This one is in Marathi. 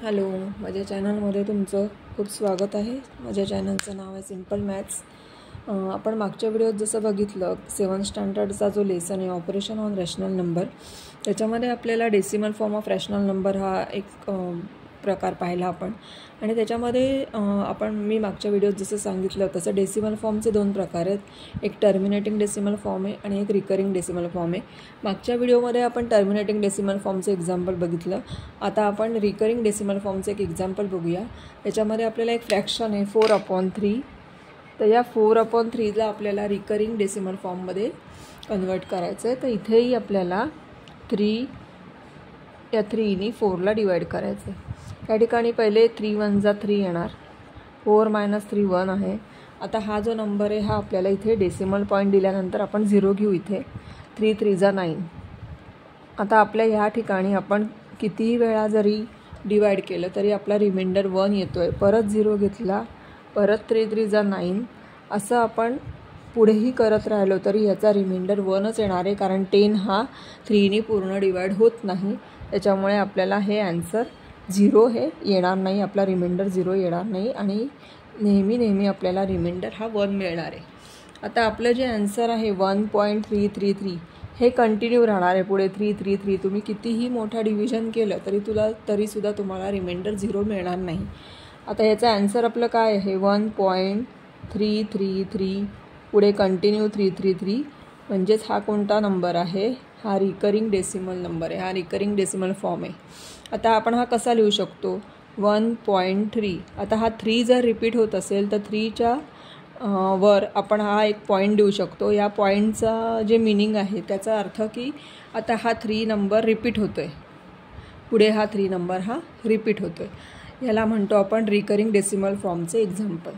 हॅलो, माझ्या चॅनलमध्ये तुमचं खूप स्वागत आहे। माझ्या चॅनलचं नाव आहे सिंपल मॅथ्स। आपण मागच्या व्हिडिओत जसं बघितलं 7th स्टँडर्डचा जो लेसन आहे ऑपरेशन ऑन रॅशनल नंबर, त्याच्यामध्ये आपल्याला decimal form of rational number हा एक प्रकार पाहिला आपण। आणि त्याच्यामध्ये मी मागच्या व्हिडिओत जसं सांगितलं तसं डेसिमल फॉर्मचे दोन प्रकार आहेत, एक टर्मिनेटिंग डेसिमल फॉर्म आहे आणि एक रिकरिंग डेसिमल फॉर्म आहे। मागच्या व्हिडिओमध्ये आपण टर्मिनेटिंग डेसिमल फॉर्मचं एक्झाम्पल बघितलं। आता आपण रिकरिंग डेसिमल फॉर्मचं एक एक्झाम्पल बघूया। त्याच्यामध्ये आपल्याला एक फ्रॅक्शन आहे 4/3, तर या 4/3ला आपल्याला रिकरिंग डेसिमल फॉर्ममध्ये कन्वर्ट करायचं आहे। तर इथेही आपल्याला 3नी 4ला डिवाइड करायचं आहे। त्या ठिकाणी पहिले 3 1 जा 3 येणार, 4 - 3 1 आहे। आता हा जो नंबर आहे हा आपल्याला इथे डेसिमल पॉईंट दिल्यानंतर आपण 0 घेऊ इथे, 3 3 जा 9। आता आपल्या ह्या ठिकाणी आपण कितीही वेळा जरी डिवाइड केलं तरी आपला रिमाइंडर 1 येतो आहे। परत 0 घेतला, परत 3 3 जा 9, असं आपण पुढेही करत राहिलो तरी याचा रिमाइंडर 1च येणार आहे, कारण 10 हा 3नी पूर्ण डिवाइड होत नाही। त्याच्यामुळे आपल्याला हे आन्सर 0 हे येणार नाही, आपला रिमाइंडर 0 येणार नाही आणि नेहमी आपल्याला रिमाइंडर हा 1 मिळणार आहे। आता आपलं जे आन्सर आहे 1.333 हे कंटिन्यू राहणार आहे पुढे 333। तुम्ही कितीही मोठा डिव्हिजन केलं तरीसुद्धा तुम्हाला रिमाइंडर 0 मिळणार नाही। आता याचा आन्सर आपलं काय आहे 1.333 पुढे कंटिन्यू 333, म्हणजेच हा कोणता नंबर आहे, हा रिकरिंग डेसिमल नंबर आहे, हा रिकरिंग डेसिमल फॉर्म आहे। आता आपण हा कसा लिहू शकतो 1.3। आता हा 3 जर रिपीट होत असेल तर 3च्या वर आपण हा एक पॉईंट देऊ शकतो। या पॉईंटचा जे मीनिंग आहे त्याचा अर्थ की आता हा 3 नंबर रिपीट होतो आहे, पुढे हा 3 नंबर हा रिपीट होतो आहे। याला म्हणतो आपण रिकरिंग डेसिमल फॉर्मचे एक्झाम्पल।